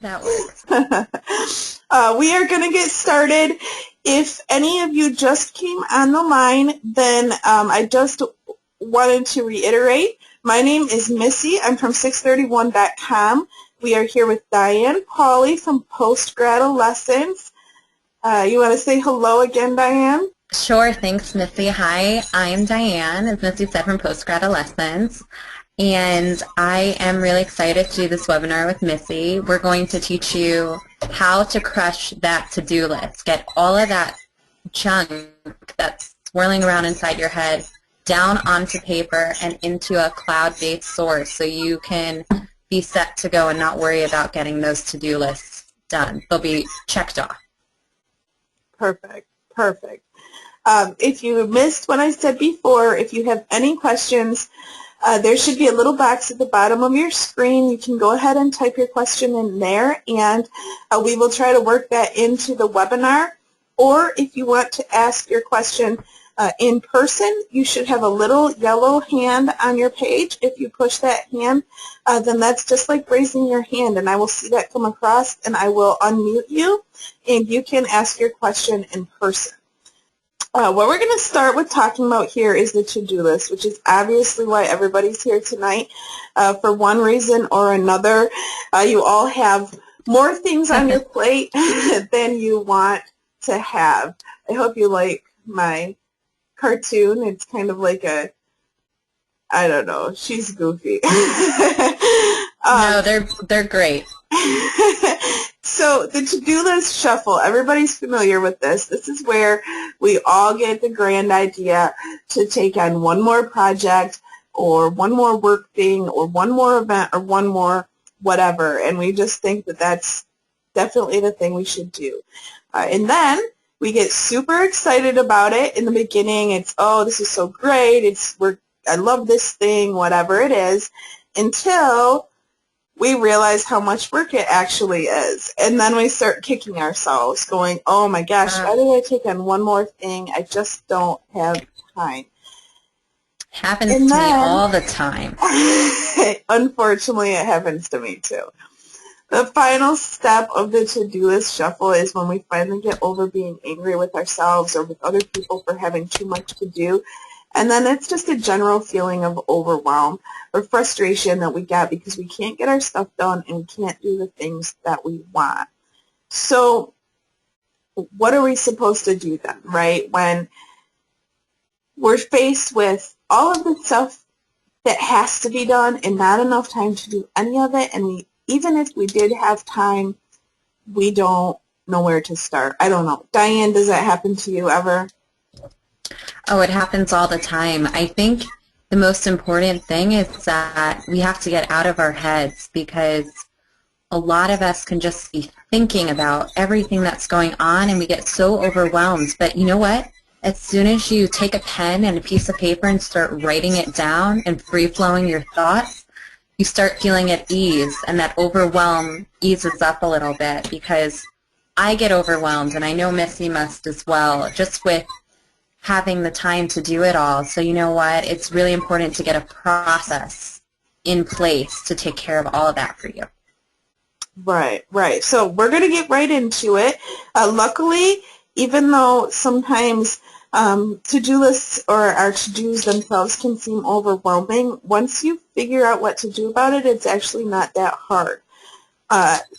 That works. We are going to get started. If any of you just came on the line, then I just wanted to reiterate. My name is Missy. I'm from 631.com. We are here with Diane Pauley from Postgradolescence. You want to say hello again, Diane? Sure, thanks, Missy. Hi, I'm Diane, as Missy said, from Postgradolescence. And I am really excited to do this webinar with Missy. We're going to teach you how to crush that to-do list. Get all of that junk that's swirling around inside your head down onto paper and into a cloud-based source so you can be set to go and not worry about getting those to-do lists done. They'll be checked off. Perfect. Perfect. If you missed what I said before, if you have any questions, there should be a little box at the bottom of your screen. You can go ahead and type your question in there, and we will try to work that into the webinar. Or if you want to ask your question in person, you should have a little yellow hand on your page. If you push that hand, then that's just like raising your hand, and I will see that come across, and I will unmute you, and you can ask your question in person. What we're going to start with talking about here is the to-do list, which is obviously why everybody's here tonight. For one reason or another, you all have more things on your plate than you want to have. I hope you like my cartoon. It's kind of like a, I don't know, she's goofy. No, they're great. So the to-do list shuffle, everybody's familiar with this. This is where we all get the grand idea to take on one more project or one more work thing or one more event or one more whatever, and we just think that that's definitely the thing we should do. And then we get super excited about it. In the beginning, it's, oh, this is so great, I love this thing, whatever it is, until we realize how much work it actually is. And then we start kicking ourselves, going, oh my gosh, why did I take on one more thing? I just don't have time. Happens to me all the time. Unfortunately, it happens to me too. The final step of the to-do list shuffle is when we finally get over being angry with ourselves or with other people for having too much to do. And then it's just a general feeling of overwhelm or frustration that we get because we can't get our stuff done and we can't do the things that we want. So what are we supposed to do then, right? When we're faced with all of the stuff that has to be done and not enough time to do any of it, and even if we did have time, we don't know where to start. I don't know. Diane, does that happen to you ever? Oh, it happens all the time. I think the most important thing is that we have to get out of our heads, because a lot of us can just be thinking about everything that's going on and we get so overwhelmed. But you know what? As soon as you take a pen and a piece of paper and start writing it down and free-flowing your thoughts, you start feeling at ease, and that overwhelm eases up a little bit, because I get overwhelmed, and I know Missy must as well, just with having the time to do it all. So you know what? It's really important to get a process in place to take care of all of that for you. Right, right. So we're going to get right into it. Luckily, even though sometimes to-do lists or our to-dos themselves can seem overwhelming, once you figure out what to do about it, it's actually not that hard.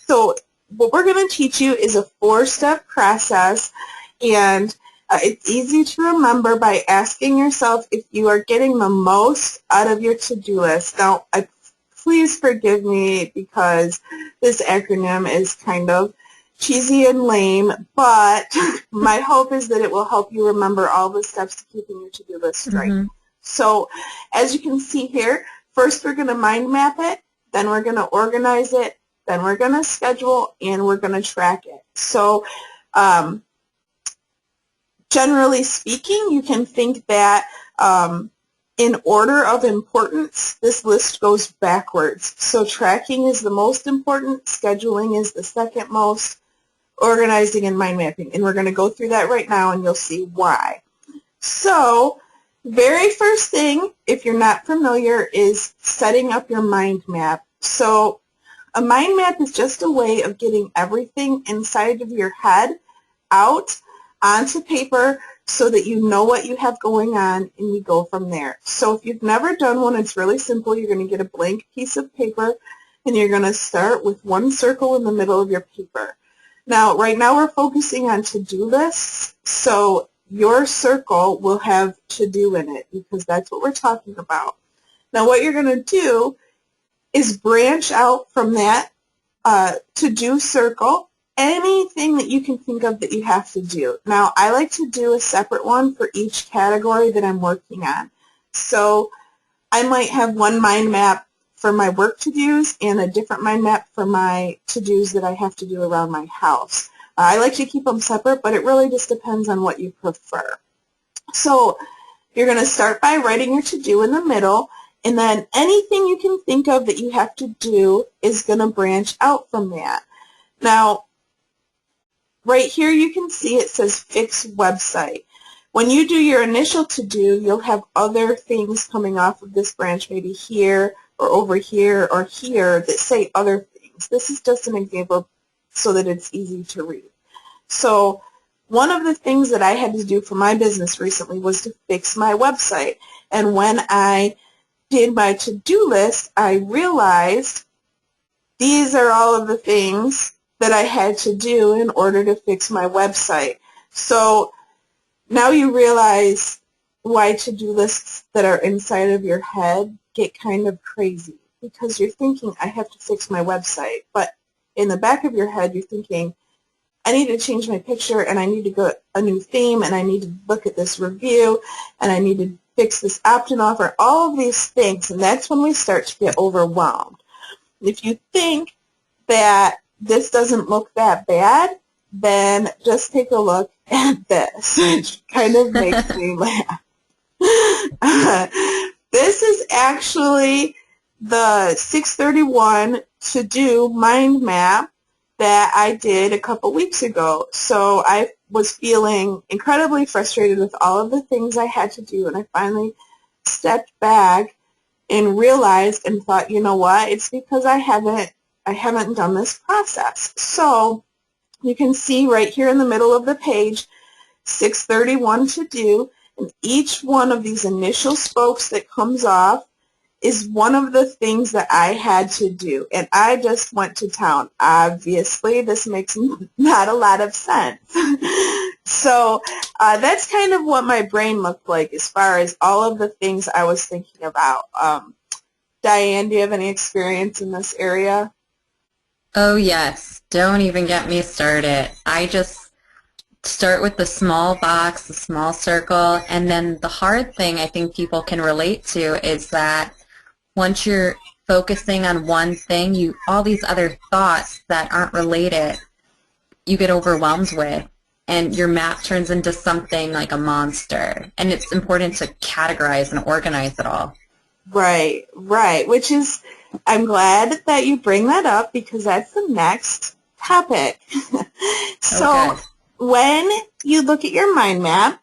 So what we're going to teach you is a 4-step process, and it's easy to remember by asking yourself if you are getting the most out of your to-do list. Now, please forgive me because this acronym is kind of cheesy and lame, but my hope is that it will help you remember all the steps to keeping your to-do list straight. Mm-hmm. So as you can see here, first we're going to mind map it, then we're going to organize it, then we're going to schedule, and we're going to track it. So generally speaking, you can think that in order of importance, this list goes backwards. So tracking is the most important, scheduling is the second most, organizing and mind mapping. And we're going to go through that right now, and you'll see why. So very first thing, if you're not familiar, is setting up your mind map. So A mind map is just a way of getting everything inside of your head out onto paper so that you know what you have going on and you go from there. So if you've never done one, it's really simple. You're going to get a blank piece of paper and you're going to start with one circle in the middle of your paper. Now, right now we're focusing on to-do lists, so your circle will have to-do in it because that's what we're talking about. Now, what you're going to do is branch out from that to-do circle anything that you can think of that you have to do. Now, I like to do a separate one for each category that I'm working on. So I might have one mind map for my work to-dos and a different mind map for my to-dos that I have to do around my house. I like to keep them separate, but it really just depends on what you prefer. So you're going to start by writing your to-do in the middle, and then anything you can think of that you have to do is going to branch out from that. Now, right here you can see it says fix website. When you do your initial to-do, you'll have other things coming off of this branch, maybe here or over here or here, that say other things. This is just an example so that it's easy to read. So one of the things that I had to do for my business recently was to fix my website. And when I did my to-do list, I realized these are all of the things that I had to do in order to fix my website. So now you realize why to-do lists that are inside of your head get kind of crazy, because you're thinking, I have to fix my website, but in the back of your head you're thinking, I need to change my picture, and I need to go a new theme, and I need to look at this review, and I need to fix this opt-in offer, all of these things, and that's when we start to get overwhelmed. If you think that this doesn't look that bad, then just take a look at this, which kind of makes me laugh. This is actually the 631 to-do mind map that I did a couple weeks ago. So I was feeling incredibly frustrated with all of the things I had to do, and I finally stepped back and realized and thought, you know what, it's because I haven't done this process. So you can see right here in the middle of the page, 631 to do, and each one of these initial spokes that comes off is one of the things that I had to do, and I just went to town. Obviously, this makes not a lot of sense. So that's kind of what my brain looked like as far as all of the things I was thinking about. Diane, do you have any experience in this area? Oh yes, don't even get me started. I just start with the small box, the small circle, and then the hard thing I think people can relate to is that once you're focusing on one thing, all these other thoughts that aren't related, you get overwhelmed with, and your map turns into something like a monster. And it's important to categorize and organize it all. Right, right, which is, I'm glad that you bring that up because that's the next topic. So Okay. when you look at your mind map,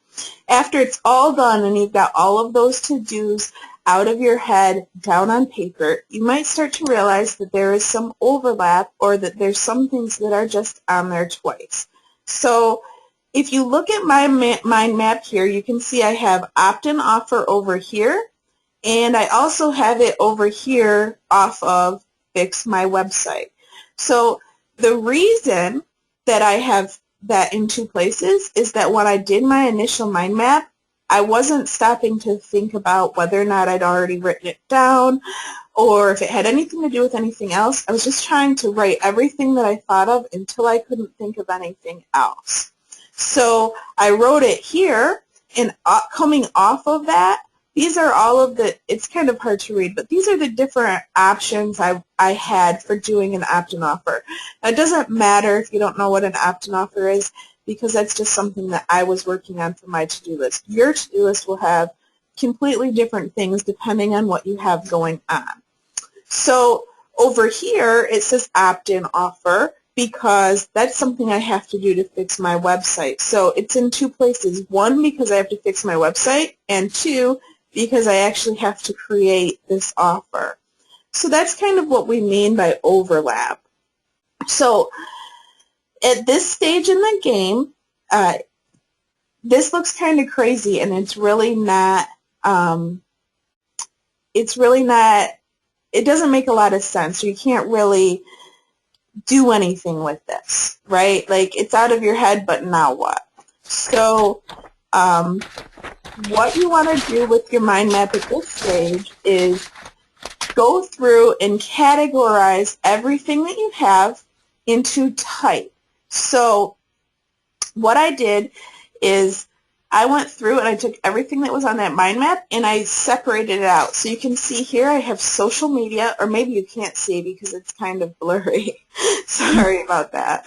after it's all done and you've got all of those to-dos out of your head down on paper, you might start to realize that there is some overlap or that there's some things that are just on there twice. So if you look at my mind map here, you can see I have opt-in offer over here, and I also have it over here off of Fix My Website. So the reason that I have that in two places is that when I did my initial mind map, I wasn't stopping to think about whether or not I'd already written it down or if it had anything to do with anything else. I was just trying to write everything that I thought of until I couldn't think of anything else. So I wrote it here, and coming off of that, these are all of the, it's kind of hard to read, but these are the different options I had for doing an opt-in offer. Now, it doesn't matter if you don't know what an opt-in offer is, because that's just something that I was working on for my to-do list. Your to-do list will have completely different things depending on what you have going on. So over here, it says opt-in offer because that's something I have to do to fix my website. So it's in two places. One, because I have to fix my website, and two, because I actually have to create this offer. So that's kind of what we mean by overlap. So at this stage in the game, this looks kind of crazy, and it's really not, it doesn't make a lot of sense. You can't really do anything with this, right? Like, it's out of your head, but now what? So what you want to do with your mind map at this stage is go through and categorize everything that you have into type. So what I did is I went through and I took everything that was on that mind map and I separated it out. So you can see here I have social media, or maybe you can't see because it's kind of blurry. Sorry about that.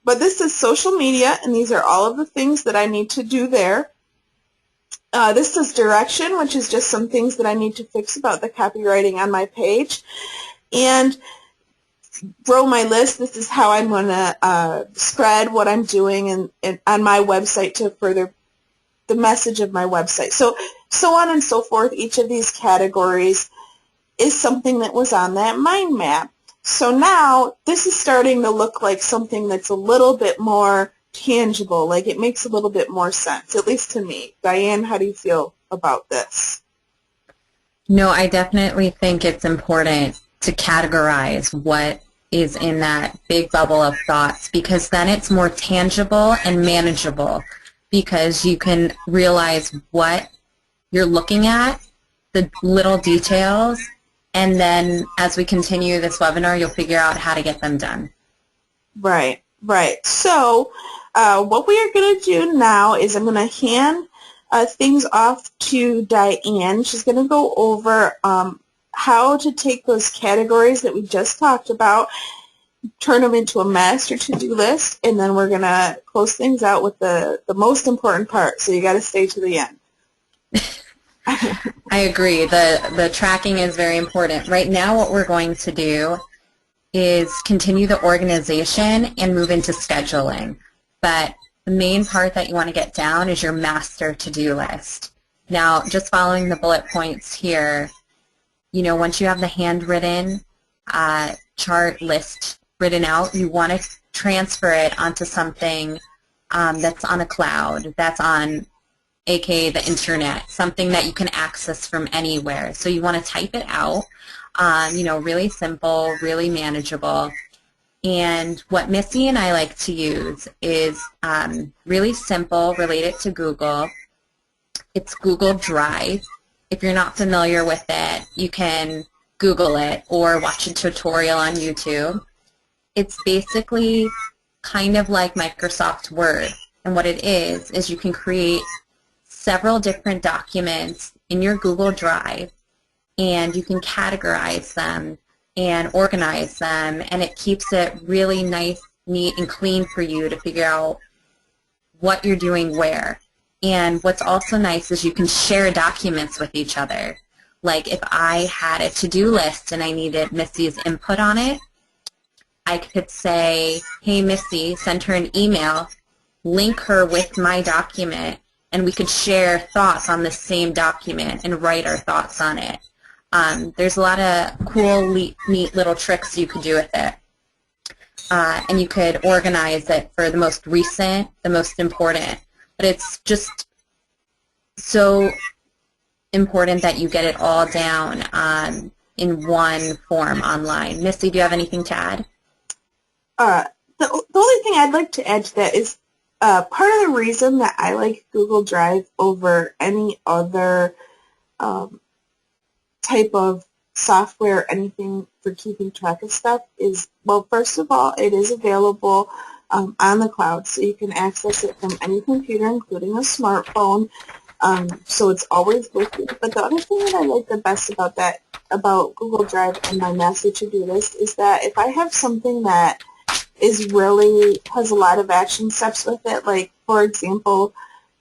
But this is social media, and these are all of the things that I need to do there. This is direction, which is just some things that I need to fix about the copywriting on my page. And grow my list, this is how I'm going to spread what I'm doing and on my website to further the message of my website. So on and so forth. Each of these categories is something that was on that mind map. So now this is starting to look like something that's a little bit more tangible, like it makes a little bit more sense, at least to me. Diane, how do you feel about this? No, I definitely think it's important to categorize what is in that big bubble of thoughts, because then it's more tangible and manageable, because you can realize what you're looking at, the little details, and then as we continue this webinar, you'll figure out how to get them done. Right, right. So what we are going to do now is I'm going to hand things off to Diane. She's going to go over how to take those categories that we just talked about, turn them into a master to-do list, and then we're going to close things out with the most important part. So you got to stay to the end. I agree. The tracking is very important. Right now what we're going to do is continue the organization and move into scheduling. But the main part that you want to get down is your master to-do list. Now, just following the bullet points here, you know, once you have the handwritten chart list written out, you want to transfer it onto something that's on a cloud, that's on, aka the internet, something that you can access from anywhere. So you want to type it out, you know, really simple, really manageable. And what Missy and I like to use is really simple, related to Google. It's Google Drive. If you're not familiar with it, you can Google it or watch a tutorial on YouTube. It's basically kind of like Microsoft Word. And what it is you can create several different documents in your Google Drive, and you can categorize them and organize them, and it keeps it really nice, neat, and clean for you to figure out what you're doing where. And what's also nice is you can share documents with each other. Like if I had a to-do list and I needed Missy's input on it, I could say, hey Missy, send her an email, link her with my document, and we could share thoughts on the same document and write our thoughts on it. There's a lot of cool, neat little tricks you could do with it. And you could organize it for the most recent, the most important. But it's just so important that you get it all down in one form online. Missy, do you have anything to add? The only thing I'd like to add to that is part of the reason that I like Google Drive over any other type of software, anything for keeping track of stuff is, well, first of all, it is available on the cloud, so you can access it from any computer, including a smartphone, so it's always with you. But the other thing that I like the best about Google Drive and my master to-do list is that if I have something that has a lot of action steps with it, like, for example,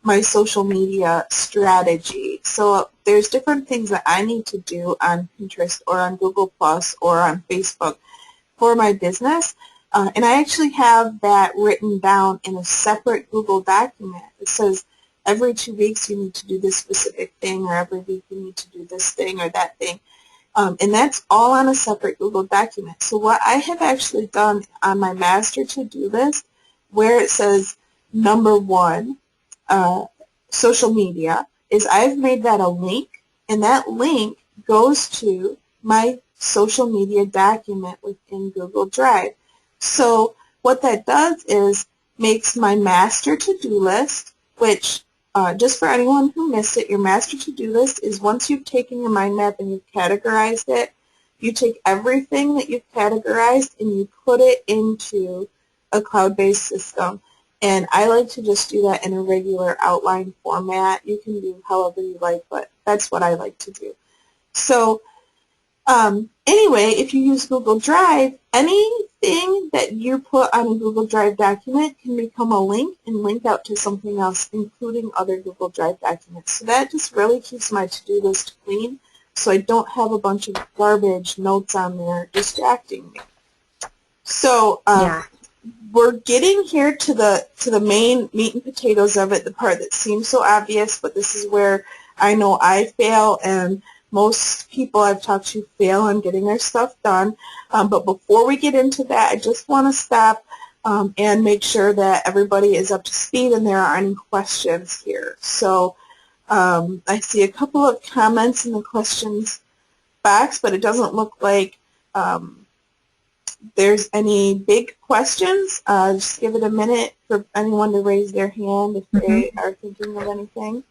my social media strategy. So there's different things that I need to do on Pinterest or on Google Plus or on Facebook for my business. And I actually have that written down in a separate Google document. It says every 2 weeks you need to do this specific thing, or every week you need to do this thing or that thing. And that's all on a separate Google document. So what I have actually done on my master to-do list, where it says number 1, social media, is I've made that a link, and that link goes to my social media document within Google Drive. So what that does is makes my master to-do list, which just for anyone who missed it, your master to-do list is once you've taken your mind map and you've categorized it, you take everything that you've categorized and you put it into a cloud-based system. And I like to just do that in a regular outline format. You can do however you like, but that's what I like to do. So anyway, if you use Google Drive, anything that you put on a Google Drive document can become a link and link out to something else, including other Google Drive documents. So that just really keeps my to-do list clean, so I don't have a bunch of garbage notes on there distracting me. So we're getting here to the main meat and potatoes of it, the part that seems so obvious, but this is where I know I fail, and most people I've talked to fail on getting their stuff done. But before we get into that, I just want to stop and make sure that everybody is up to speed and there aren't any questions here. So I see a couple of comments in the questions box, but it doesn't look like there's any big questions. Just give it a minute for anyone to raise their hand if they are thinking of anything.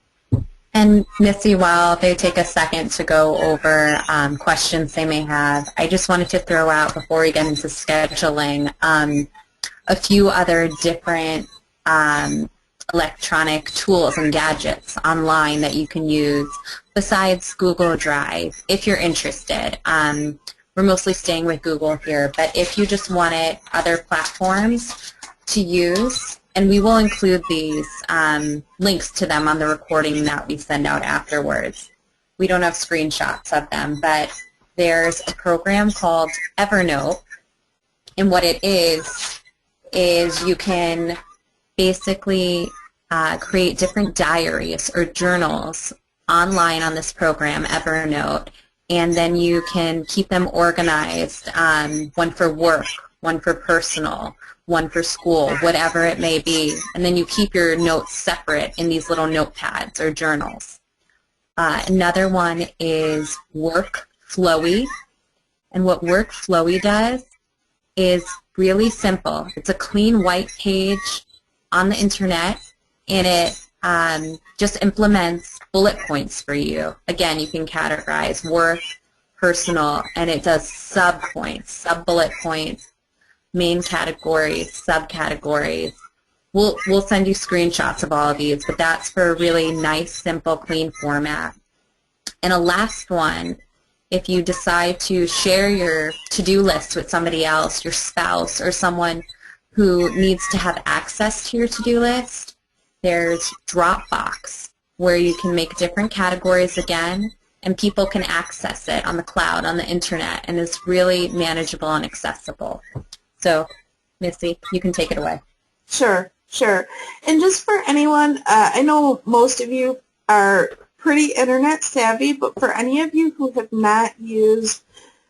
And Missy, while they take a second to go over questions they may have, I just wanted to throw out, before we get into scheduling, a few other different electronic tools and gadgets online that you can use besides Google Drive, if you're interested. We're mostly staying with Google here, but if you just wanted other platforms to use, and we will include these links to them on the recording that we send out afterwards. We don't have screenshots of them, but there's a program called Evernote, and what it is you can basically create different diaries or journals online on this program, Evernote, and then you can keep them organized, one for work, one for personal, one for school, whatever it may be, and then you keep your notes separate in these little notepads or journals. Another one is WorkFlowy, and what WorkFlowy does is really simple. It's a clean white page on the internet, and it just implements bullet points for you. Again, you can categorize work, personal, and it does sub-points, sub-bullet points, main categories, subcategories. We'll send you screenshots of all of these, but that's for a really nice, simple, clean format. And a last one, if you decide to share your to-do list with somebody else, your spouse, or someone who needs to have access to your to-do list, there's Dropbox, where you can make different categories again, and people can access it on the cloud, on the internet, and it's really manageable and accessible. So, Missy, you can take it away. Sure. And just for anyone, I know most of you are pretty internet savvy, but for any of you who have not used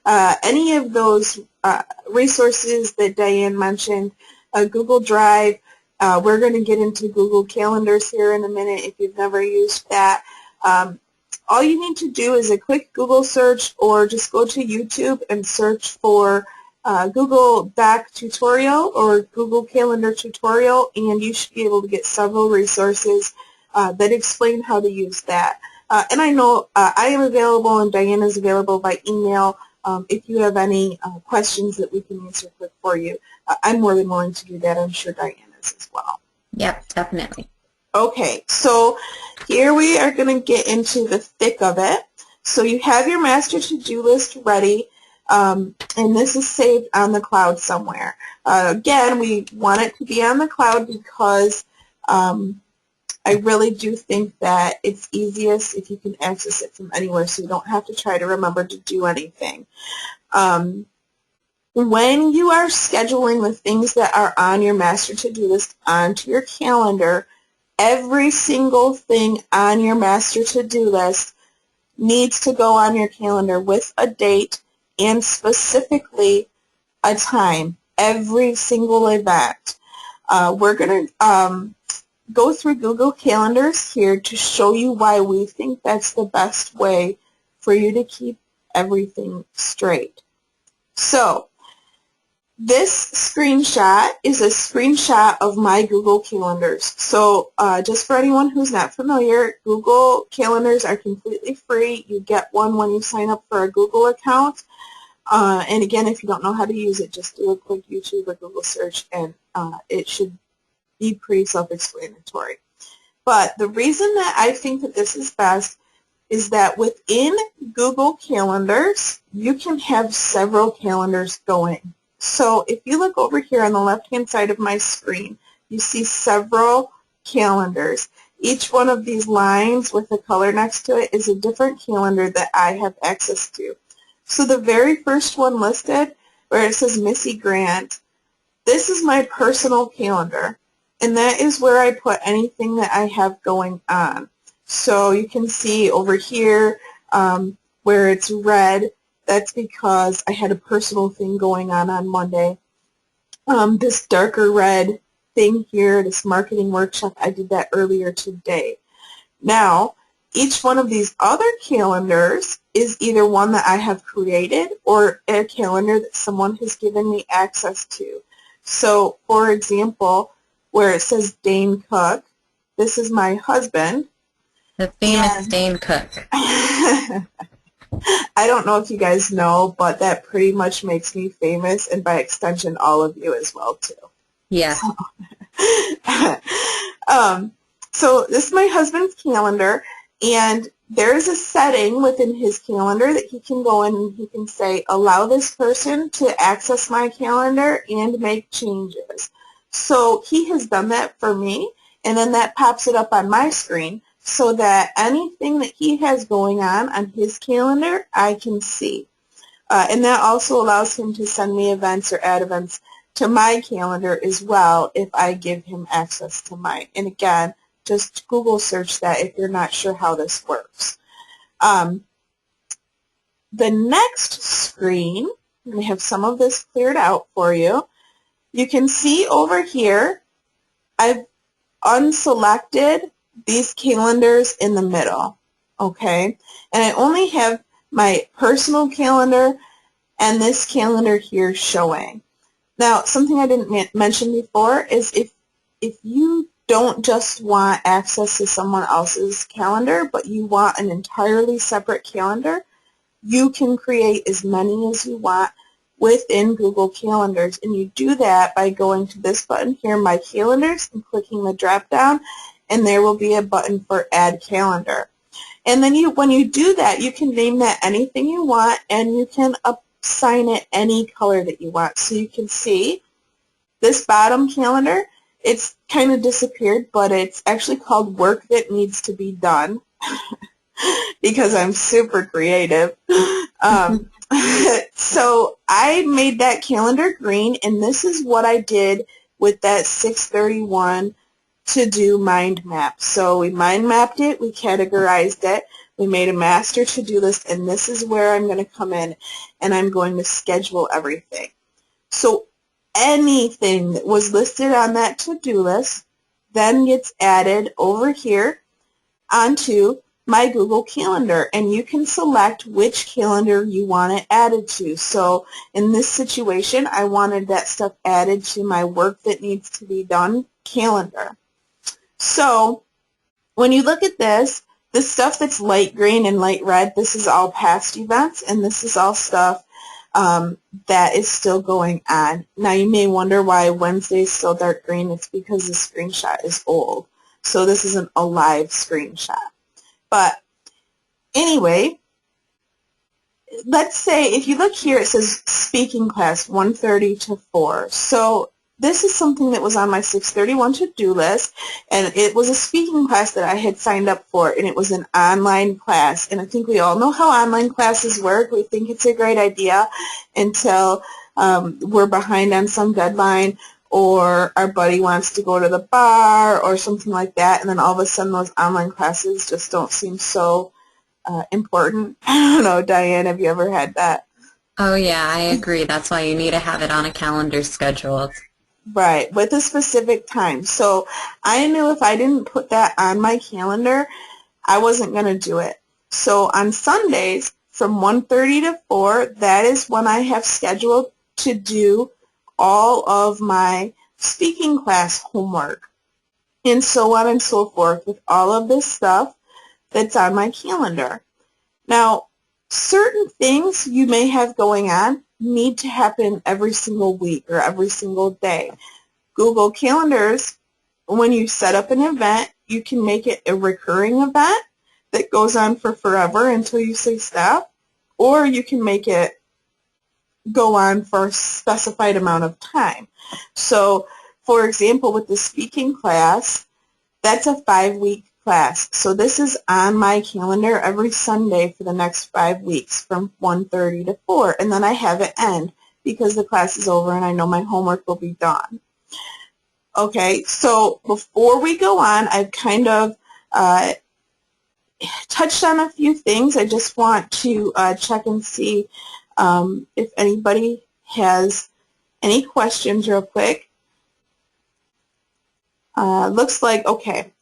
any of those resources that Diane mentioned, Google Drive, we're going to get into Google Calendars here in a minute if you've never used that. All you need to do is a quick Google search, or just go to YouTube and search for Google Doc tutorial or Google Calendar tutorial, and you should be able to get several resources that explain how to use that. And I know I am available and Diane is available by email if you have any questions that we can answer quick for you. I'm more than willing to do that. I'm sure Diane is as well. Yep, definitely. Okay, so here we are going to get into the thick of it. So you have your master to-do list ready. And this is saved on the cloud somewhere. Again, we want it to be on the cloud because I really do think that it's easiest if you can access it from anywhere, so you don't have to try to remember to do anything. When you are scheduling the things that are on your master to-do list onto your calendar, every single thing on your master to-do list needs to go on your calendar with a date and specifically a time. Every single event. We're going to go through Google Calendars here to show you why we think that's the best way for you to keep everything straight. So this screenshot is a screenshot of my Google Calendars. So just for anyone who's not familiar, Google Calendars are completely free. You get one when you sign up for a Google account. And again, if you don't know how to use it, just do a quick YouTube or Google search, and it should be pretty self-explanatory. But the reason that I think that this is best is that within Google Calendars, you can have several calendars going. So if you look over here on the left-hand side of my screen, you see several calendars. Each one of these lines with a color next to it is a different calendar that I have access to. So the very first one listed, where it says Missy Grant, this is my personal calendar, and that is where I put anything that I have going on. So you can see over here where it's red, that's because I had a personal thing going on Monday. This darker red thing here, this marketing workshop, I did that earlier today. Now, each one of these other calendars is either one that I have created or a calendar that someone has given me access to. So, for example, where it says Dane Cook, this is my husband. The famous Dane Cook. I don't know if you guys know, but that pretty much makes me famous, and by extension, all of you as well, too. Yeah. So this is my husband's calendar, and there's a setting within his calendar that he can go in and he can say, allow this person to access my calendar and make changes. So he has done that for me, and then that pops it up on my screen, so that anything that he has going on his calendar, I can see. And that also allows him to send me events or add events to my calendar as well if I give him access to mine. And again, just Google search that if you're not sure how this works. The next screen, I'm going to have some of this cleared out for you. You can see over here, I've unselected these calendars in the middle, okay? And I only have my personal calendar and this calendar here showing. Now, something I didn't mention before is if you don't just want access to someone else's calendar, but you want an entirely separate calendar, you can create as many as you want within Google Calendars. And you do that by going to this button here, My Calendars, and clicking the drop down, and there will be a button for Add Calendar. And then when you do that, you can name that anything you want, and you can assign it any color that you want. So you can see this bottom calendar, it's kind of disappeared, but it's actually called Work That Needs to Be Done because I'm super creative. So I made that calendar green, and this is what I did with that 631 to-do mind map. So we mind mapped it, we categorized it, we made a master to-do list, and this is where I'm going to come in and I'm going to schedule everything. So anything that was listed on that to-do list then gets added over here onto my Google Calendar, and you can select which calendar you want it added to. So in this situation, I wanted that stuff added to my Work That Needs to Be Done calendar. So when you look at this, the stuff that's light green and light red, this is all past events, and this is all stuff that is still going on. Now you may wonder why Wednesday is still dark green. It's because the screenshot is old. So this isn't a live screenshot. But anyway, let's say if you look here, it says speaking class 1:30 to 4. So this is something that was on my 631 to-do list, and it was a speaking class that I had signed up for, and it was an online class. And I think we all know how online classes work. We think it's a great idea until we're behind on some deadline, or our buddy wants to go to the bar or something like that, and then all of a sudden those online classes just don't seem so important. I don't know, Diane, have you ever had that? Oh yeah, I agree. That's why you need to have it on a calendar scheduled. Right, with a specific time. So I knew if I didn't put that on my calendar, I wasn't going to do it. So on Sundays from 1:30 to 4, that is when I have scheduled to do all of my speaking class homework and so on and so forth with all of this stuff that's on my calendar. Now, certain things you may have going on need to happen every single week or every single day. Google Calendars, when you set up an event, you can make it a recurring event that goes on for forever until you say stop, or you can make it go on for a specified amount of time. So, for example, with the speaking class, that's a 5-week class. So this is on my calendar every Sunday for the next 5 weeks from 1:30 to 4, and then I have it end because the class is over and I know my homework will be done. Okay, so before we go on, I've kind of touched on a few things. I just want to check and see if anybody has any questions real quick. Looks like, okay,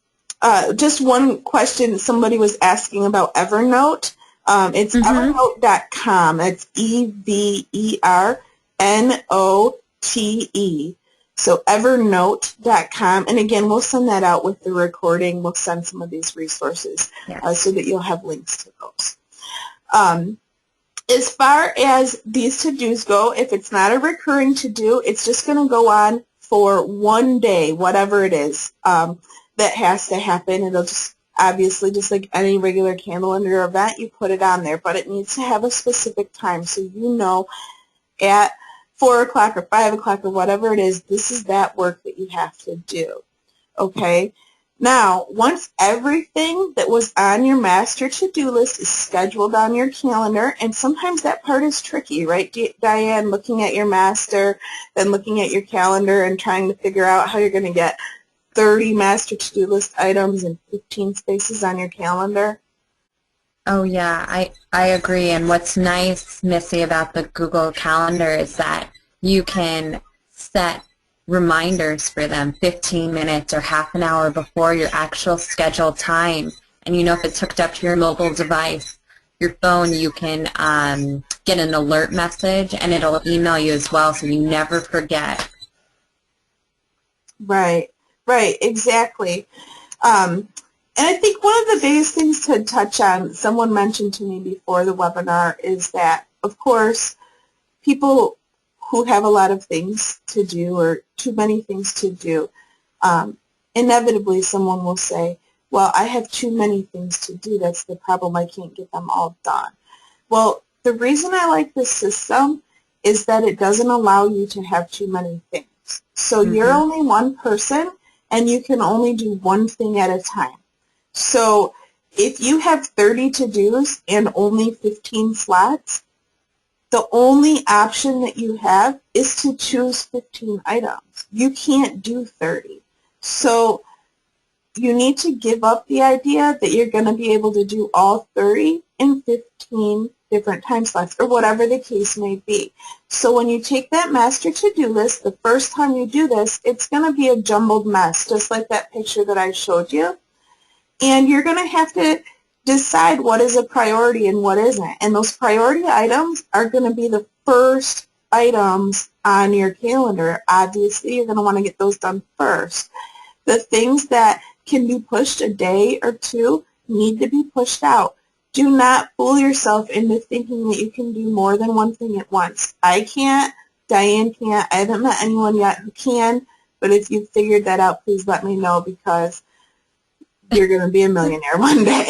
just one question somebody was asking about Evernote. It's evernote.com. It's EVERNOTE. So evernote.com. And again, we'll send that out with the recording. We'll send some of these resources so that you'll have links to those. As far as these to-dos go, if it's not a recurring to-do, it's just going to go on for one day, whatever it is that has to happen. It'll just, obviously, just like any regular calendar event, you put it on there, but it needs to have a specific time so you know at 4 o'clock or 5 o'clock or whatever it is, this is that work that you have to do. Okay? Now, once everything that was on your master to-do list is scheduled on your calendar, and sometimes that part is tricky, right, Diane, looking at your master, then looking at your calendar and trying to figure out how you're going to get 30 master to-do list items and 15 spaces on your calendar. Oh yeah, I agree. And what's nice, Missy, about the Google Calendar is that you can set reminders for them 15 minutes or half an hour before your actual scheduled time. And you know, if it's hooked up to your mobile device, your phone, you can get an alert message and it'll email you as well so you never forget. Right, exactly. And I think one of the biggest things to touch on, someone mentioned to me before the webinar, is that, of course, people who have a lot of things to do or too many things to do, inevitably someone will say, well, I have too many things to do. That's the problem. I can't get them all done. Well, the reason I like this system is that it doesn't allow you to have too many things. So you're only one person, and you can only do one thing at a time. So if you have 30 to-dos and only 15 slots, the only option that you have is to choose 15 items. You can't do 30. So you need to give up the idea that you're going to be able to do all 30 in 15 different time slots, or whatever the case may be. So when you take that master to-do list, the first time you do this, it's going to be a jumbled mess, just like that picture that I showed you. And you're going to have to decide what is a priority and what isn't. And those priority items are going to be the first items on your calendar. Obviously, you're going to want to get those done first. The things that can be pushed a day or two need to be pushed out. Do not fool yourself into thinking that you can do more than one thing at once. I can't. Diane can't. I haven't met anyone yet who can. But if you've figured that out, please let me know, because you're going to be a millionaire one day.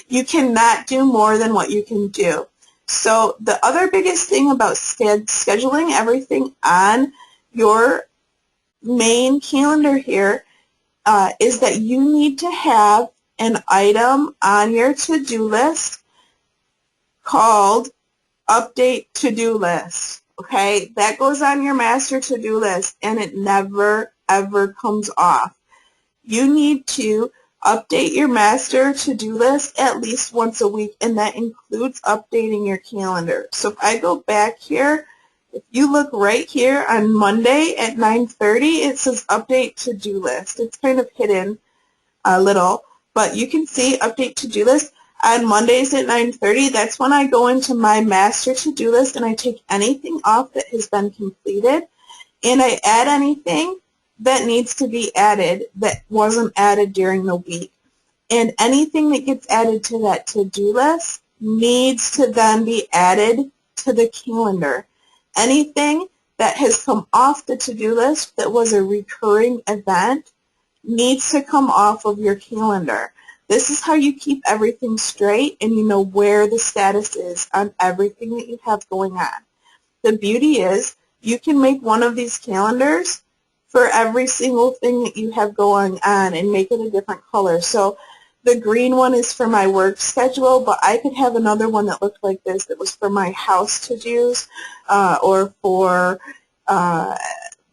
You cannot do more than what you can do. So the other biggest thing about scheduling everything on your main calendar here is that you need to have an item on your to-do list called Update To-Do List. Okay, that goes on your master to-do list, and it never, ever comes off. You need to Update your master to-do list at least once a week, and that includes updating your calendar. So if I go back here, if you look right here on Monday at 9:30, it says update to-do list. It's kind of hidden a little, but you can see update to-do list. On Mondays at 9:30, that's when I go into my master to-do list and I take anything off that has been completed, and I add anything that needs to be added that wasn't added during the week. And anything that gets added to that to-do list needs to then be added to the calendar. Anything that has come off the to-do list that was a recurring event needs to come off of your calendar. This is how you keep everything straight and you know where the status is on everything that you have going on. The beauty is you can make one of these calendars for every single thing that you have going on and make it a different color. So the green one is for my work schedule, but I could have another one that looked like this that was for my house to-dos or for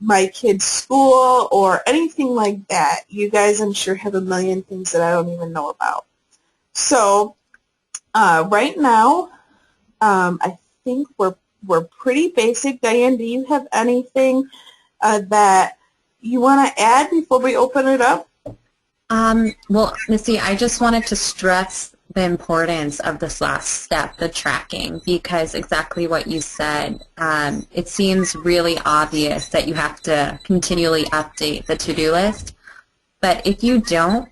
my kids' school or anything like that. You guys, I'm sure, have a million things that I don't even know about. So right now, I think we're pretty basic. Diane, do you have anything that you want to add before we open it up? Well, Missy, I just wanted to stress the importance of this last step, the tracking, because exactly what you said, it seems really obvious that you have to continually update the to-do list, but if you don't,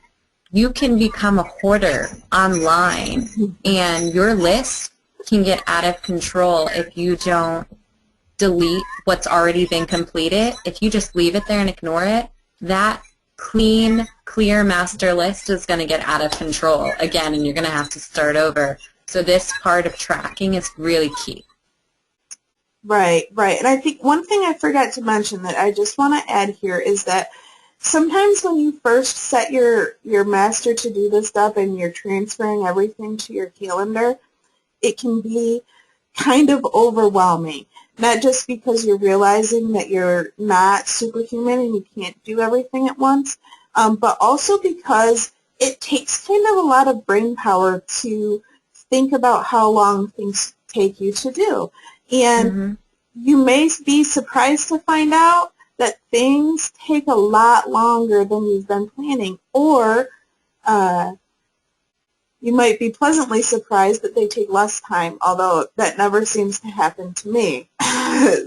you can become a hoarder online, and your list can get out of control if you don't delete what's already been completed. If you just leave it there and ignore it, that clean, clear master list is going to get out of control again, and you're going to have to start over. So this part of tracking is really key. Right, right. And I think one thing I forgot to mention that I just want to add here is that sometimes when you first set your master to-do list up and you're transferring everything to your calendar, it can be kind of overwhelming. Not just because you're realizing that you're not superhuman and you can't do everything at once, but also because it takes kind of a lot of brain power to think about how long things take you to do. And you may be surprised to find out that things take a lot longer than you've been planning, or you might be pleasantly surprised that they take less time, although that never seems to happen to me.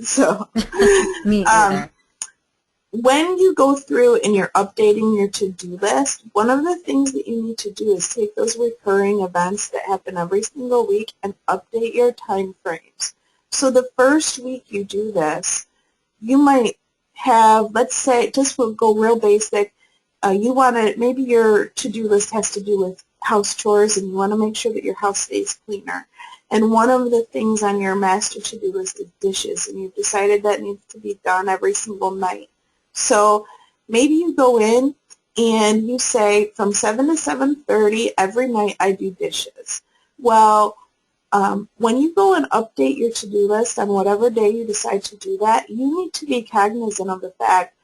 So, Me either. When you go through and you're updating your to-do list, one of the things that you need to do is take those recurring events that happen every single week and update your time frames. So the first week you do this, you might have, let's say, just we'll go real basic, you want to, maybe your to-do list has to do with house chores and you want to make sure that your house stays cleaner. And one of the things on your master to-do list is dishes, and you've decided that needs to be done every single night. So maybe you go in and you say from 7 to 7:30 every night I do dishes. Well, when you go and update your to-do list on whatever day you decide to do that, you need to be cognizant of the fact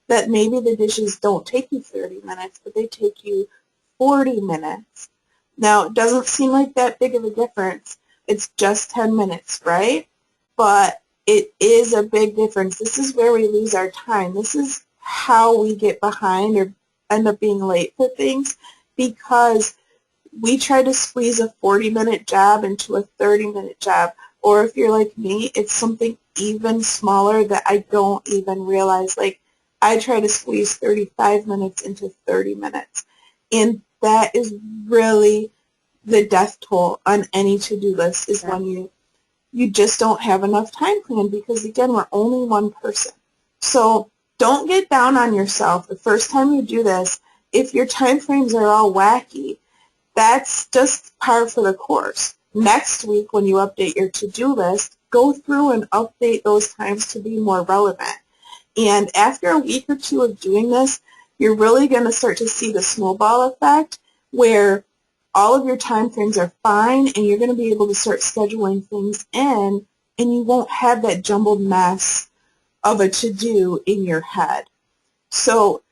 that maybe the dishes don't take you 30 minutes, but they take you 40 minutes. Now, it doesn't seem like that big of a difference. It's just 10 minutes, right? But it is a big difference. This is where we lose our time. This is how we get behind or end up being late for things, because we try to squeeze a 40-minute job into a 30-minute job. Or if you're like me, it's something even smaller that I don't even realize. Like, I try to squeeze 35 minutes into 30 minutes. And that is really the death toll on any to-do list, is when you just don't have enough time planned, because, again, we're only one person. So don't get down on yourself the first time you do this. If your time frames are all wacky, that's just par for the course. Next week, when you update your to-do list, go through and update those times to be more relevant. And after a week or two of doing this, you're really going to start to see the snowball effect, where all of your time frames are fine and you're going to be able to start scheduling things in, and you won't have that jumbled mess of a to-do in your head. So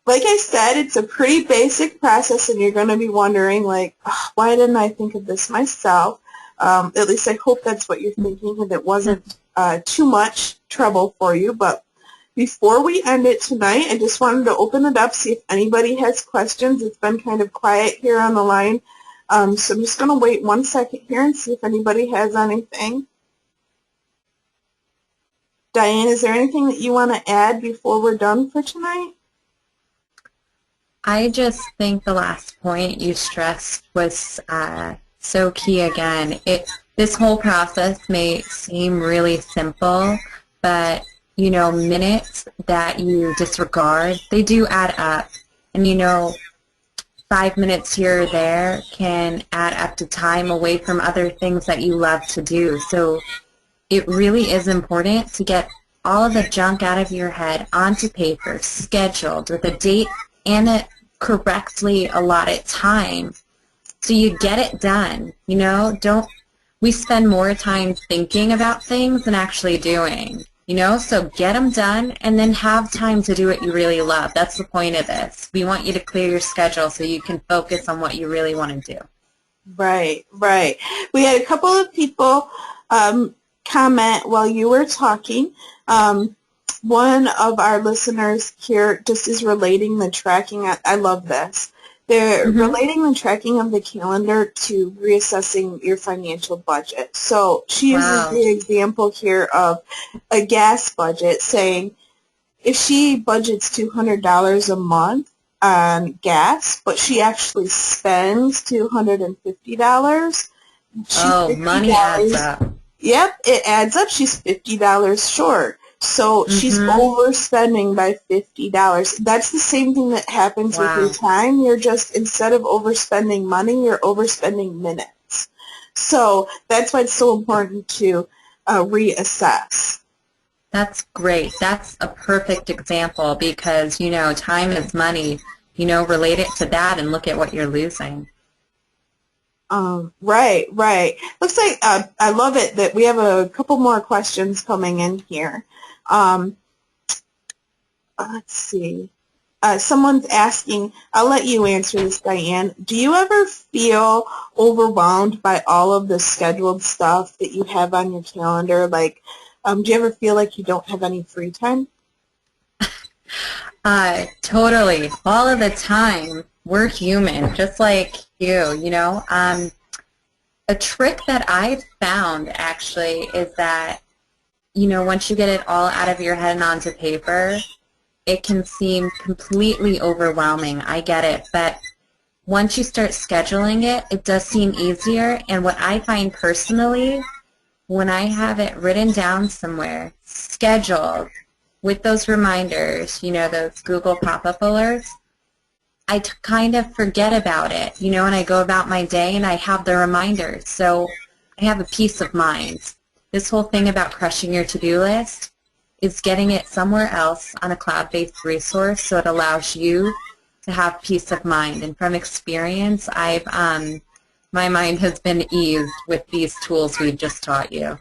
like I said, it's a pretty basic process, and you're going to be wondering, like, "Ugh, why didn't I think of this myself?" At least I hope that's what you're thinking, and it wasn't too much trouble for you. But before we end it tonight, I just wanted to open it up, see if anybody has questions. It's been kind of quiet here on the line, so I'm just going to wait 1 second here and see if anybody has anything. Diane, is there anything that you want to add before we're done for tonight? I just think the last point you stressed was so key again. This whole process may seem really simple, but minutes that you disregard, they do add up. And 5 minutes here or there can add up to time away from other things that you love to do. So it really is important to get all of the junk out of your head onto paper, scheduled with a date and a correctly allotted time, so you get it done. We spend more time thinking about things than actually doing, so get them done and then have time to do what you really love. That's the point of this. We want you to clear your schedule so you can focus on what you really want to do. Right. We had a couple of people comment while you were talking. One of our listeners here just is relating the tracking. I love this. They're relating the tracking of the calendar to reassessing your financial budget. So she uses the example here of a gas budget, saying if she budgets $200 a month on gas, but she actually spends $250, money adds up. Yep, it adds up. She's $50 short. So she's overspending by $50. That's the same thing that happens with your time. You're just, instead of overspending money, you're overspending minutes. So that's why it's so important to reassess. That's great. That's a perfect example because, time is money. Relate it to that and look at what you're losing. Right. Looks like I love it that we have a couple more questions coming in here. Let's see. Someone's asking, I'll let you answer this, Diane. Do you ever feel overwhelmed by all of the scheduled stuff that you have on your calendar? Like, do you ever feel like you don't have any free time? Totally. All of the time. We're human, just like you, A trick that I've found, actually, is that, once you get it all out of your head and onto paper, it can seem completely overwhelming. I get it. But once you start scheduling it, it does seem easier. And what I find personally, when I have it written down somewhere, scheduled, with those reminders, those Google pop-up alerts, I kind of forget about it, and I go about my day and I have the reminders. So I have a peace of mind. This whole thing about crushing your to-do list is getting it somewhere else on a cloud-based resource so it allows you to have peace of mind. And from experience, my mind has been eased with these tools we've just taught you.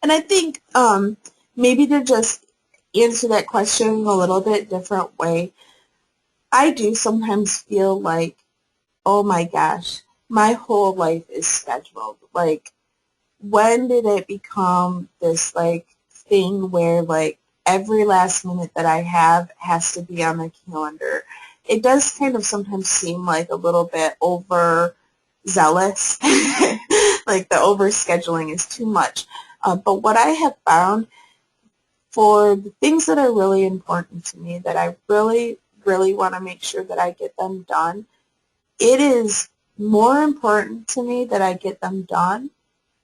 And I think maybe to just answer that question in a little bit different way, I do sometimes feel like, oh my gosh, my whole life is scheduled. Like, when did it become this, like, thing where, like, every last minute that I have has to be on the calendar? It does kind of sometimes seem like a little bit overzealous. Like, the overscheduling is too much. But what I have found, for the things that are really important to me, that I really want to make sure that I get them done, it is more important to me that I get them done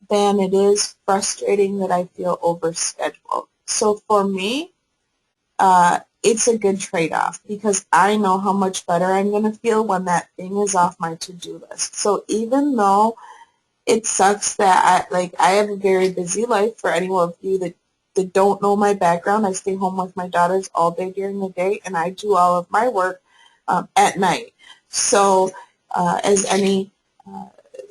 than it is frustrating that I feel overscheduled. So for me, it's a good trade-off because I know how much better I'm going to feel when that thing is off my to-do list. So even though it sucks that I have a very busy life, for any of you that don't know my background, I stay home with my daughters all day during the day, and I do all of my work at night. So as any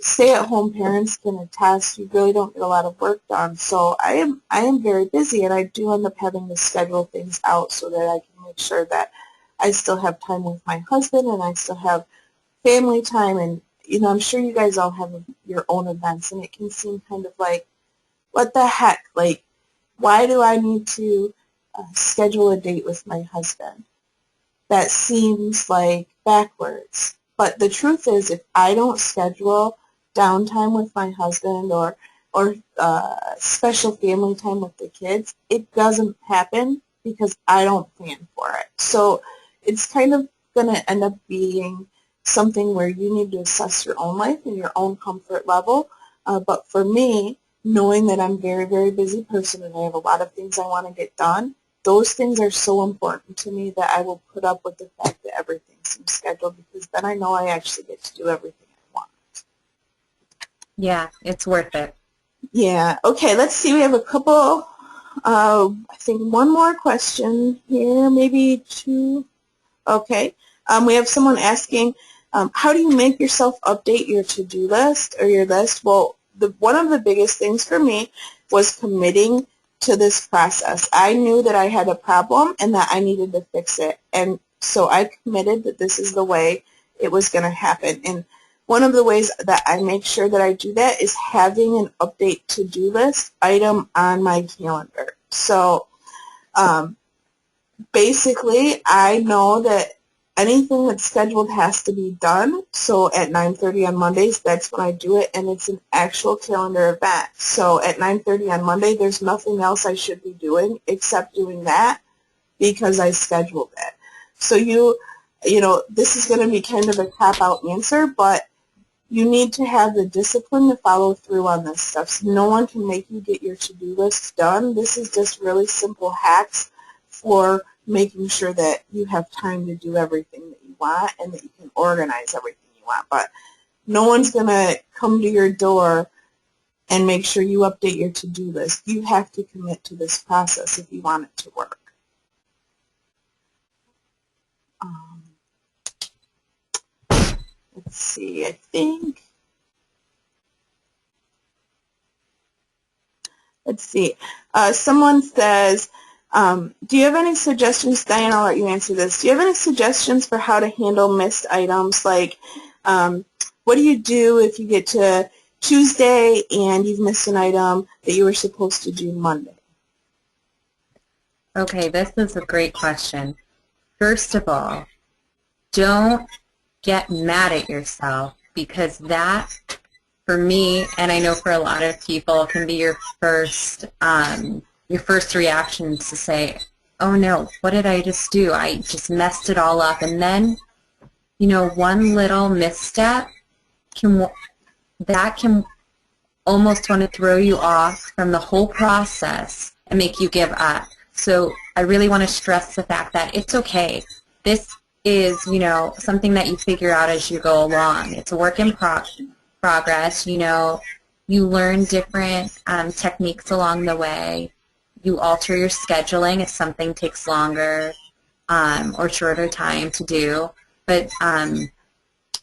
stay-at-home parents can attest, you really don't get a lot of work done. So I am very busy, and I do end up having to schedule things out so that I can make sure that I still have time with my husband, and I still have family time, and I'm sure you guys all have your own events, and it can seem kind of like, what the heck? Like, why do I need to schedule a date with my husband? That seems like backwards. But the truth is, if I don't schedule downtime with my husband or special family time with the kids, it doesn't happen because I don't plan for it. So it's kind of going to end up being something where you need to assess your own life and your own comfort level. But for me, knowing that I'm a very, very busy person and I have a lot of things I want to get done, those things are so important to me that I will put up with the fact that everything seems scheduled, because then I know I actually get to do everything I want. Yeah, it's worth it. Yeah. Okay, let's see. We have a couple, I think one more question here, maybe two. Okay. We have someone asking, how do you make yourself update your to-do list or your list? Well, one of the biggest things for me was committing to this process. I knew that I had a problem and that I needed to fix it. And so I committed that this is the way it was going to happen. And one of the ways that I make sure that I do that is having an update to-do list item on my calendar. So basically, I know that anything that's scheduled has to be done. So at 9:30 on Mondays, that's when I do it, and it's an actual calendar event. So at 9:30 on Monday, there's nothing else I should be doing except doing that because I scheduled it. So this is going to be kind of a cop-out answer, but you need to have the discipline to follow through on this stuff. So no one can make you get your to-do list done. This is just really simple hacks for making sure that you have time to do everything that you want and that you can organize everything you want. But no one's going to come to your door and make sure you update your to-do list. You have to commit to this process if you want it to work. Let's see, I think. Let's see. Someone says, do you have any suggestions, Diane, I'll let you answer this. Do you have any suggestions for how to handle missed items? Like, what do you do if you get to Tuesday and you've missed an item that you were supposed to do Monday? Okay, this is a great question. First of all, don't get mad at yourself, because that, for me, and I know for a lot of people, can be your first reaction to say, oh no, what did I just do? I just messed it all up. And then, one little misstep can almost want to throw you off from the whole process and make you give up. So I really want to stress the fact that it's okay. This is, something that you figure out as you go along. It's a work in progress. You learn different techniques along the way. You alter your scheduling if something takes longer or shorter time to do. But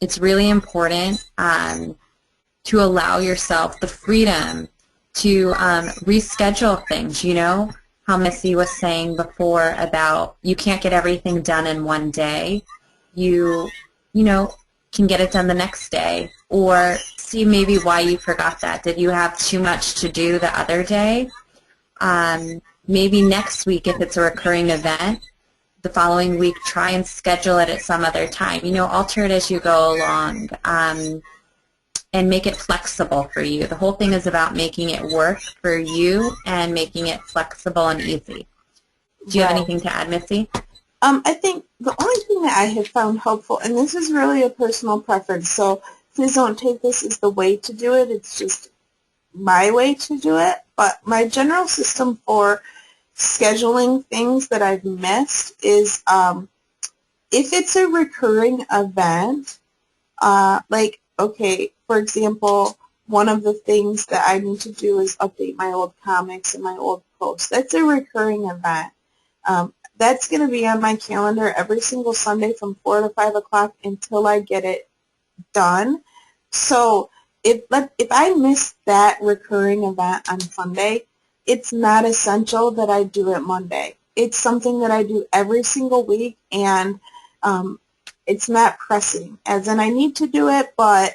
it's really important to allow yourself the freedom to reschedule things. How Missy was saying before about you can't get everything done in one day. You can get it done the next day, or see maybe why you forgot that. Did you have too much to do the other day? Maybe next week, if it's a recurring event, the following week, try and schedule it at some other time. Alter it as you go along, and make it flexible for you. The whole thing is about making it work for you and making it flexible and easy. Do you have anything to add, Missy? I think the only thing that I have found helpful, and this is really a personal preference, so please don't take this as the way to do it. It's just my way to do it. But my general system for scheduling things that I've missed is if it's a recurring event, okay, for example, one of the things that I need to do is update my old comics and my old posts. That's a recurring event. That's going to be on my calendar every single Sunday from 4 to 5 o'clock until I get it done. So if I miss that recurring event on Sunday, it's not essential that I do it Monday. it's something that I do every single week, and it's not pressing, as in I need to do it, but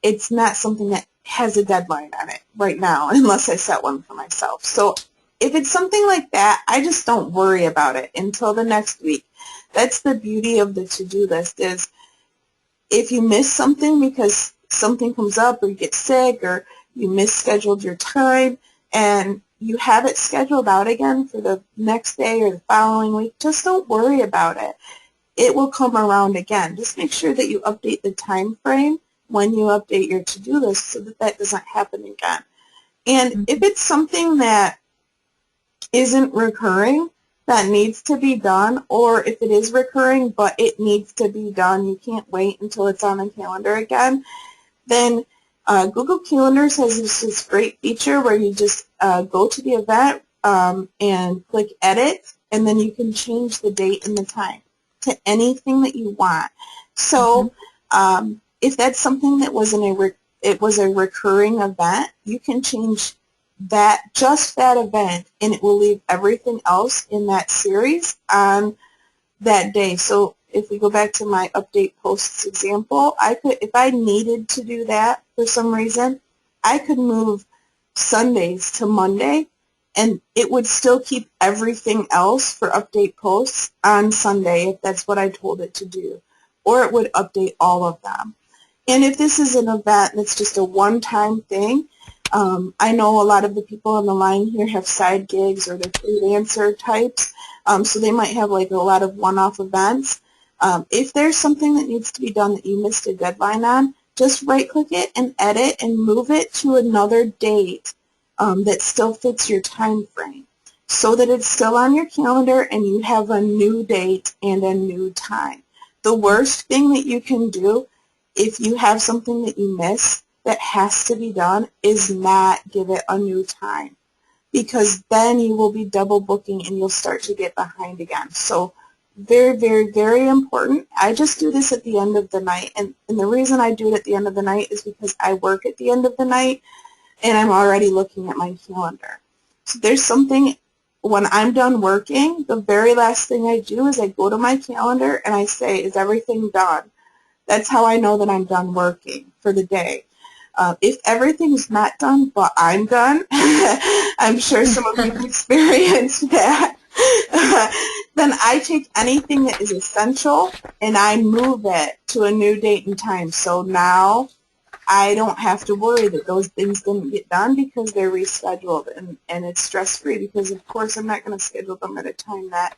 it's not something that has a deadline on it right now unless I set one for myself. So if it's something like that, I just don't worry about it until the next week. That's the beauty of the to-do list, is if you miss something because something comes up or you get sick or you misscheduled your time and you have it scheduled out again for the next day or the following week, just don't worry about it. It will come around again. Just make sure that you update the time frame when you update your to-do list so that that doesn't happen again. And if it's something that isn't recurring that needs to be done, or if it is recurring but it needs to be done, you can't wait until it's on the calendar again, then Google Calendars has this great feature where you just go to the event and click edit, and then you can change the date and the time to anything that you want. So if that's something that it was a recurring event, you can change that, just that event, and it will leave everything else in that series on that day. So if we go back to my update posts example, I could, if I needed to do that for some reason, I could move Sundays to Monday, and it would still keep everything else for update posts on Sunday if that's what I told it to do, or it would update all of them. And if this is an event that's just a one-time thing, I know a lot of the people on the line here have side gigs or they're freelancer types, so they might have like a lot of one-off events. If there's something that needs to be done that you missed a deadline on, just right-click it and edit and move it to another date that still fits your time frame so that it's still on your calendar and you have a new date and a new time. The worst thing that you can do if you have something that you miss that has to be done is not give it a new time, because then you will be double booking and you'll start to get behind again. So very, very, very important. I just do this at the end of the night, and the reason I do it at the end of the night is because I work at the end of the night and I'm already looking at my calendar. So there's something, when I'm done working, the very last thing I do is I go to my calendar and I say, is everything done? That's how I know that I'm done working for the day. If everything's not done, but I'm done, I'm sure some of you have experienced that, then I take anything that is essential and I move it to a new date and time. So now I don't have to worry that those things didn't get done because they're rescheduled, and it's stress-free, because of course I'm not going to schedule them at a time that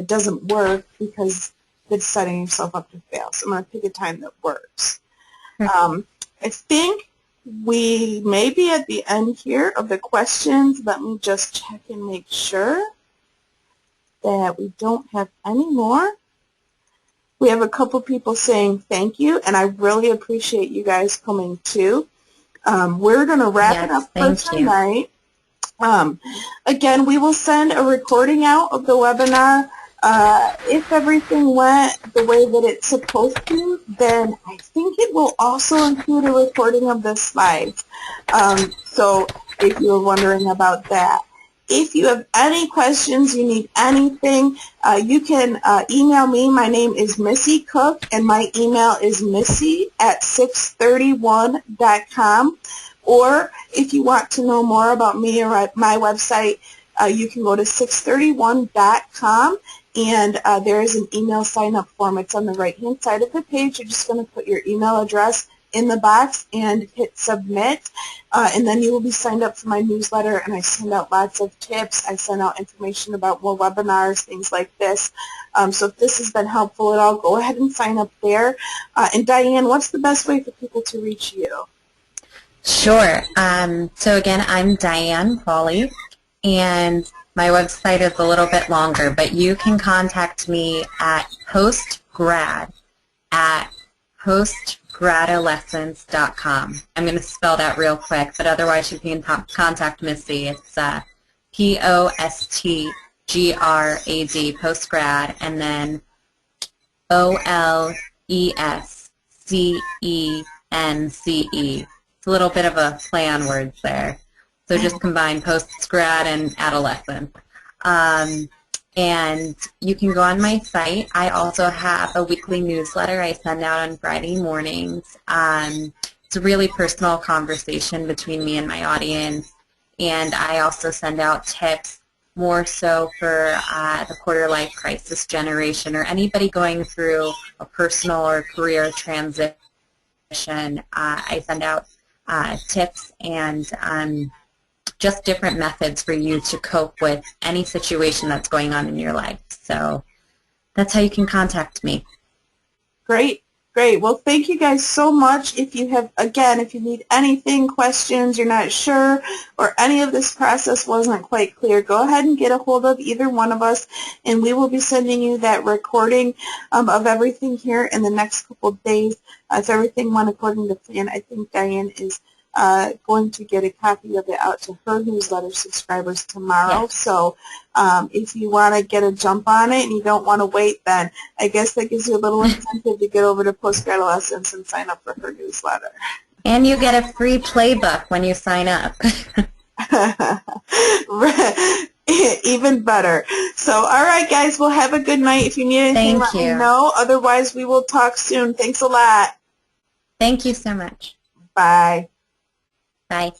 doesn't work, because it's setting yourself up to fail. So I'm going to pick a time that works. I think we may be at the end here of the questions. Let me just check and make sure that we don't have any more. We have a couple people saying thank you, and I really appreciate you guys coming too. We're going to wrap it up for tonight. Again, we will send a recording out of the webinar. If everything went the way that it's supposed to, then I think it will also include a recording of the slides. So if you were wondering about that. If you have any questions, you need anything, you can email me. My name is Missy Cook, and my email is missy@631.com. Or if you want to know more about me or my website, you can go to 631.com. And there is an email sign-up form. It's on the right-hand side of the page. You're just going to put your email address in the box and hit submit, and then you will be signed up for my newsletter, and I send out lots of tips. I send out information about more webinars, things like this. So if this has been helpful at all, go ahead and sign up there. And Diane, what's the best way for people to reach you? Sure. So again, I'm Diane Pauley, and my website is a little bit longer, but you can contact me at postgrad@postgradolessence.com. I'm going to spell that real quick, but otherwise you can contact Missy. It's POSTGRAD, postgrad, and then OLESCENCE. It's a little bit of a play on words there. So just combine postgrad and adolescent. And you can go on my site. I also have a weekly newsletter I send out on Friday mornings. It's a really personal conversation between me and my audience. And I also send out tips more so for the quarter-life crisis generation or anybody going through a personal or career transition. I send out tips and just different methods for you to cope with any situation that's going on in your life. So that's how you can contact me. Great. Great. Well, thank you guys so much. If you have, again, if you need anything, questions, you're not sure, or any of this process wasn't quite clear, go ahead and get a hold of either one of us, and we will be sending you that recording of everything here in the next couple of days. If everything went according to plan, I think Diane is going to get a copy of it out to her newsletter subscribers tomorrow. Yes. So if you want to get a jump on it and you don't want to wait, then I guess that gives you a little incentive to get over to Postgrad Adolescence and sign up for her newsletter. And you get a free playbook when you sign up. Even better. So, all right, guys, well, have a good night. If you need anything, let me know. Otherwise, we will talk soon. Thanks a lot. Thank you so much. Bye. Bye.